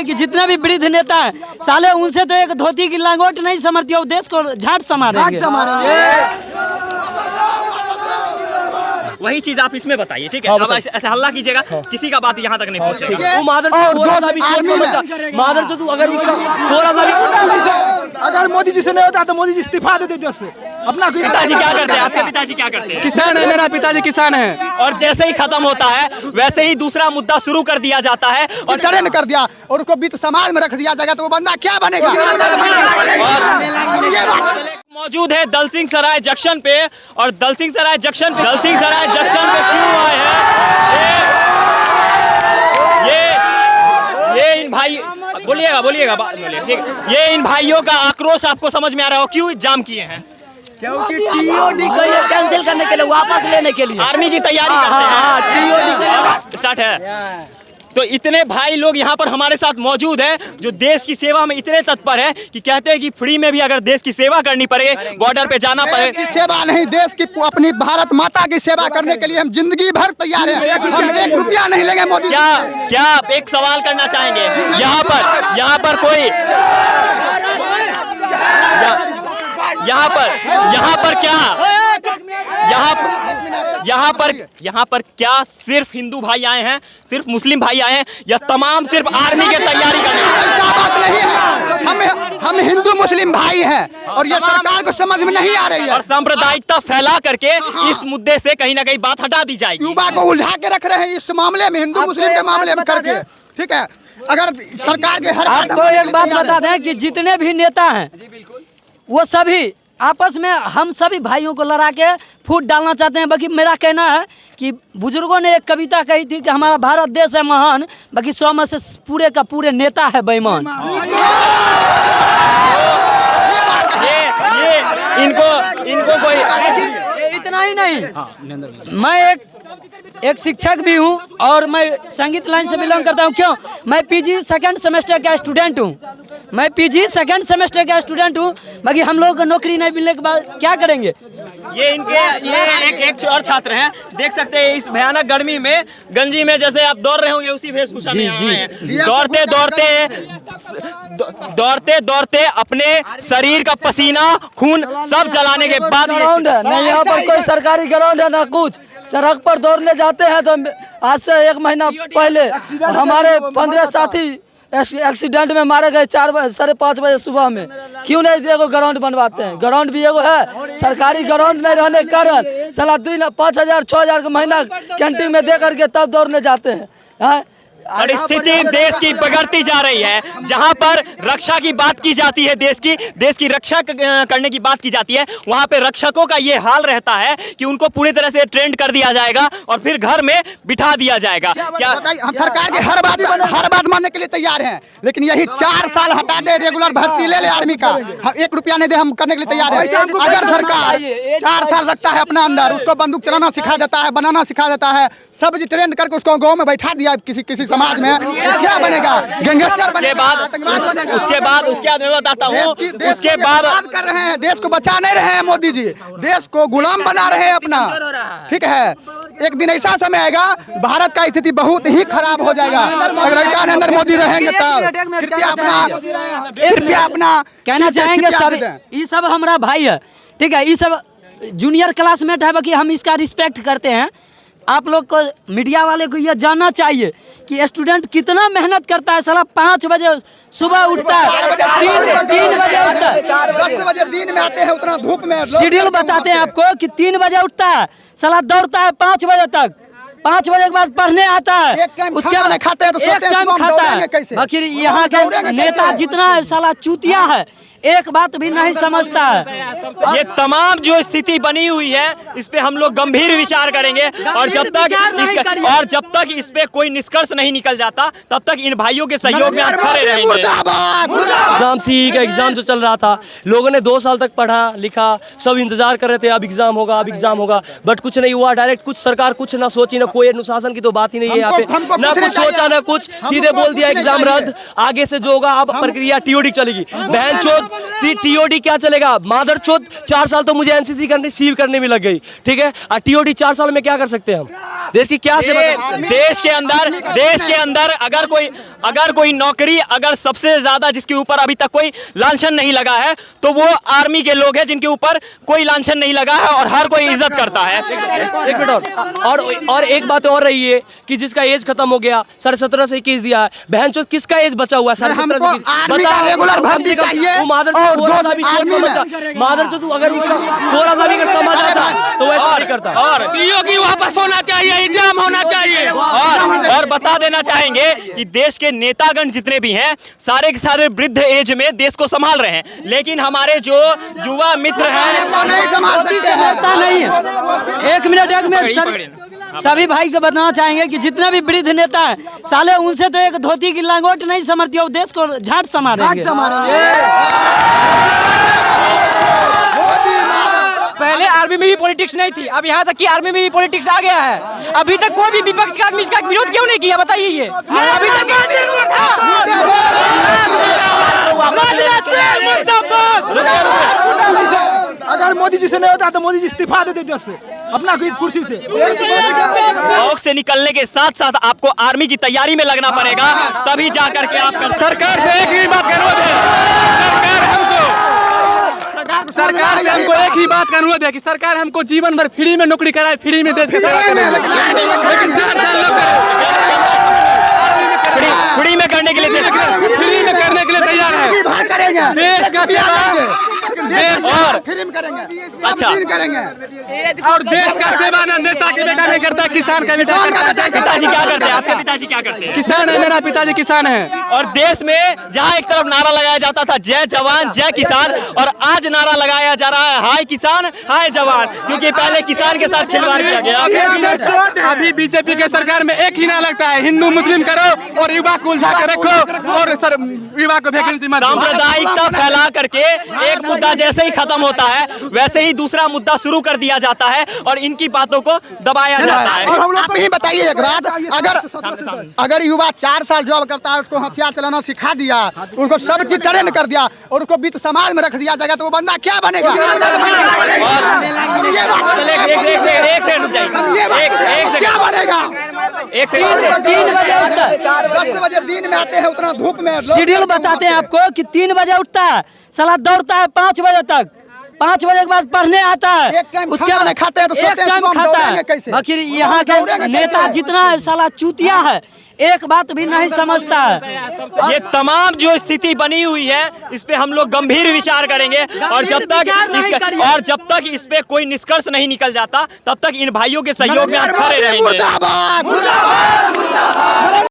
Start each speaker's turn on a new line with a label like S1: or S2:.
S1: हैं कि जितने भी वृद्ध नेता हैं साले उनसे तो एक धोती की लांगोट नहीं समझती हो, देश को झाट समारेंगे।
S2: वही चीज आप इसमें बताइए, ठीक है? अब ऐसे हल्ला कीजिएगा, किसी का बात यहाँ तक नहीं पहुँचेगी।
S3: अगर मोदी जी से नहीं होता तो मोदी जी इस्तीफा देते देश से। अपना
S2: पिताजी क्या करते हैं? आपके पिताजी क्या करते हैं?
S3: किसान है, मेरा पिताजी किसान है।
S2: और जैसे ही खत्म होता है वैसे ही दूसरा मुद्दा शुरू कर दिया जाता है और
S3: ट्रेंड कर दिया और उसको बीच समाज में रख दिया जाएगा तो वो बंदा क्या बनेगा?
S2: मौजूद है दलसिंह सराय जंक्शन पे, और दलसिंह सराय जंक्शन पे क्यों आए हैं? ये इन भाई बोलिएगा ठीक है। ये इन भाइयों का आक्रोश आपको समझ में आ रहा हो, क्यों जाम किए हैं?
S4: क्योंकि टीओडी को ये कैंसिल करने के लिए, वापस लेने के लिए
S2: आर्मी की तैयारी करते हैं। स्टार्ट है। तो इतने भाई लोग यहाँ पर हमारे साथ मौजूद हैं जो देश की सेवा में इतने तत्पर हैं कि कहते हैं कि फ्री में भी अगर देश की सेवा करनी पड़े, बॉर्डर पे जाना पड़े।
S3: देश की सेवा नहीं, देश की अपनी भारत माता की सेवा करने के लिए हम जिंदगी भर तैयार हैं। हम 1 रुपया नहीं लेंगे मोदी।
S2: क्या आप एक सवाल करना चाहेंगे? यहाँ पर कोई यहाँ पर क्या सिर्फ हिंदू भाई आए हैं, सिर्फ मुस्लिम भाई आए हैं, या तमाम सिर्फ आर्मी की तैयारी करने?
S3: ऐसा बात नहीं है। हम हिंदू मुस्लिम भाई हैं और ये सरकार को समझ में नहीं आ रही है।
S2: और सांप्रदायिकता फैला करके इस मुद्दे से कहीं ना कहीं बात हटा दी जाएगी।
S3: युवा को उलझा के रख रहे हैं इस मामले में, हिंदू मुस्लिम के मामले में करके। ठीक है, अगर सरकार के हर
S1: आपको एक बात बता दें कि जितने भी नेता हैं वो सभी आपस में हम सभी भाइयों को लड़ा के फूट डालना चाहते हैं। बाकी मेरा कहना है कि बुजुर्गों ने एक कविता कही थी कि हमारा भारत देश है महान, बाकी 100 में से पूरे का पूरे नेता है बेईमान। इनको कोई इतना ही नहीं, मैं एक शिक्षक भी हूँ और मैं संगीत लाइन से बिलोंग करता हूँ। क्यों? मैं पीजी 2nd सेमेस्टर का स्टूडेंट हूँ। बाकी हम लोग को नौकरी नहीं मिलने के बाद क्या करेंगे?
S2: ये एक और छात्र हैं, देख सकते हैं इस भयानक गर्मी में गंजी में जैसे आप दौड़ रहे होंगे उसी वेशभूषा में आए हैं। दौड़ते अपने शरीर का पसीना खून सब जलाने के बाद
S4: ग्राउंड है नहीं, यहाँ पर कोई सरकारी ग्राउंड है ना कुछ। सड़क पर दौड़ने जाते हैं तो आज से 1 महीना पहले हमारे 15 साथी एक्सीडेंट में मारे गए 4-5 बजे सुबह में। क्यों नहीं एगो ग्राउंड बनवाते हैं? ग्राउंड भी एगो है, सरकारी ग्राउंड नहीं रहने के कारण साला 5,000-6,000 का महीना कैंटीन में दे करके तब दौड़ने जाते हैं।
S2: और स्थिति देश की बिगड़ती जा रही है। जहां पर रक्षा की बात की जाती है, देश की रक्षा करने की बात की जाती है, वहां पे रक्षकों का ये हाल रहता है कि उनको पूरी तरह से ट्रेंड कर दिया जाएगा और फिर घर में बिठा दिया जाएगा। क्या
S3: हम सरकार की हर बात मानने के लिए तैयार हैं, लेकिन यही 4 साल हटा दे, रेगुलर भर्ती ले आर्मी का, हम 1 रुपया नहीं दे, हम करने के लिए तैयार हैं। अगर सरकार 4 साल रखता है अपना अंदर, उसको बंदूक चलाना सिखा देता है, बनाना सिखा देता है, सब ट्रेंड करके उसको गाँव में बैठा दिया किसी समाज में, क्या बनेगा? गैंगस्टर बनेगा।
S2: उसके बाद मैं बताता हूँ, उसके बाद
S3: कर रहे हैं, देश को बचा नहीं रहे हैं मोदी जी, देश को गुलाम बना रहे हैं अपना। ठीक है, एक दिन ऐसा समय आएगा भारत का स्थिति बहुत ही खराब हो जाएगा अगर ऐसा अंदर मोदी रहेंगे तब। कृपया अपना
S1: कहना चाहेंगे सब, ये सब हमारा भाई है, ठीक है, ये सब जूनियर क्लासमेट है, बाकी हम इसका रिस्पेक्ट करते हैं। आप लोग को मीडिया वाले को ये जानना चाहिए कि स्टूडेंट कितना मेहनत करता है। साला 5 बजे सुबह उठता है, 3 बजे उठता है,
S3: 10 बजे दिन में आते हैं, उतना धूप में
S1: शेड्यूल बताते हैं आपको कि 3 बजे उठता है, साला दौड़ता है 5 बजे तक, 5 बजे के बाद पढ़ने आता है, उसके बाद
S3: खाते हैं तो
S1: एक टाइम खाता है। बाकी यहाँ के नेता जितना है साला चूतिया है, एक बात भी नहीं समझता है।
S2: ये तमाम जो स्थिति बनी हुई है इस पे हम लोग गंभीर विचार करेंगे और जब तक इस पे कोई निष्कर्ष नहीं निकल जाता तब तक इन भाइयों के सहयोग में हम खड़े रहेंगे।
S5: एग्जाम सी का एग्जाम जो चल रहा था, लोगों ने 2 साल तक पढ़ा लिखा, सब इंतजार कर रहे थे अब एग्जाम होगा, बट कुछ नहीं हुआ। डायरेक्ट कुछ सरकार कुछ ना सोची, ना कोई अनुशासन की तो बात ही नहीं है यहाँ पे, ना कुछ सोचा ना कुछ, सीधे बोल दिया एग्जाम रद्द, आगे से जो होगा अब प्रक्रिया टीओडी चलेगी। बहन चोद टीओडी क्या चलेगा? मादरचोद 4 साल तो मुझे एनसीसी करने सीव करने में लग गई, ठीक है, और टीओडी 4 साल में क्या कर सकते हैं हम? देश की क्या सेवा कर?
S2: देश के अंदर अगर कोई नौकरी, अगर सबसे ज्यादा जिसके ऊपर अभी तक कोई लांछन नहीं लगा है तो वो आर्मी के लोग हैं, जिनके ऊपर कोई लांछन नहीं लगा है और हर कोई इज्जत करता है।
S5: एक मिनट और एक बात और रही है कि जिसका एज खत्म हो गया, 17.5 से केस दिया है, बहनचोद किसका एज बचा हुआ है? 17.5 से
S3: रेगुलर भर्ती चाहिए।
S5: मादरचोद अगर उसका थोड़ा सा भी समझ आता तो वैसा नहीं करता।
S2: और
S6: की वापस होना चाहिए, एग्जाम होना चाहिए।
S2: और बता देना चाहेंगे कि देश के नेतागण जितने भी हैं सारे के सारे वृद्ध एज में देश को संभाल रहे हैं, लेकिन हमारे जो युवा मित्र हैं
S3: नहीं संभाल सकते
S1: समझता नहीं है। एक मिनट सभी भाई को बताना चाहेंगे कि जितने भी वृद्ध नेता है साले उनसे तो एक धोती की लंगोट नहीं समझती, वो देश को झाट संभालेंगे।
S6: पहले आर्मी में भी पॉलिटिक्स नहीं थी, अब यहाँ तक कि आर्मी में भी पॉलिटिक्स आ गया है। अभी तक कोई भी विपक्ष का आदमी इसका विरोध क्यों नहीं किया, बताइए ये। अभी तक
S7: अगर मोदी जी से नहीं होता तो मोदी जी इस्तीफा दे देते उससे, अपना कुर्सी से।
S2: शौक से निकलने के साथ साथ आपको आर्मी की तैयारी में लगना पड़ेगा, तभी जाकर के आप
S6: सरकार से एक ही बात करो, सरकार से हमको एक ही बात का अनुरोध है कि सरकार हमको जीवन भर फ्री में नौकरी कराए, फ्री में देश के सेवा करें।
S2: फ्री में करने के लिए
S6: तैयार है। देश का सेवा
S2: और
S3: फिल्म करेंगे,
S2: अच्छा
S3: करेंगे।
S6: और देश का सेवा ना नेता के बेटा नहीं करता, किसान का बेटा करता है।
S2: पिताजी क्या करते हैं? आपके पिताजी क्या करते हैं?
S6: किसान है, मेरा पिताजी किसान है।
S2: और देश में जहां एक तरफ नारा लगाया जाता था जय जवान जय किसान, और आज नारा लगाया जा रहा है हाय किसान हाय जवान, क्योंकि पहले किसान के साथ खिलवाड़ किया गया।
S6: अभी बीजेपी के सरकार में एक ही ना लगता है, हिंदू मुस्लिम करो और युवा को उलझा कर रखो और युवा को वैकेंसी मत दो।
S2: सांप्रदायिकता फैला करके एक मुद्दा जैसे ही खत्म होता है वैसे ही दूसरा मुद्दा शुरू कर दिया जाता है और इनकी बातों को दबाया जाता है।
S3: और हम लोग को ही बताइए एक बात, अगर युवा 4 साल जॉब करता है, उसको हथियार चलाना सिखा दिया, उसको सब चीज ट्रेन कर दिया और उसको बीच समाज में रख दिया जाएगा तो वो बंदा क्या बनेगा? क्या बनेगा? 10 बजे दिन में आते हैं, उतना धूप में
S1: शेड्यूल बताते हैं आपको कि 3 बजे उठता है, साला दौड़ता है 5 बजे तक, 5 बजे के बाद पढ़ने आता है,
S3: एक टाइम
S1: उसके
S3: खाना
S1: बाद
S3: नहीं खाते हैं तो
S1: एक
S3: सोचते हैं
S1: टाइम
S3: कि हम
S1: खाता
S3: दौड़ेंगे
S1: है।
S3: कैसे?
S1: बाकी यहाँ के नेता जितना है साला चूतिया है, एक बात भी नहीं समझता है।
S2: ये तमाम जो स्थिति बनी हुई है इस पे हम लोग गंभीर विचार करेंगे और जब तक इस पे कोई निष्कर्ष नहीं निकल जाता तब तक इन भाइयों के सहयोग में हम खड़े रहेंगे।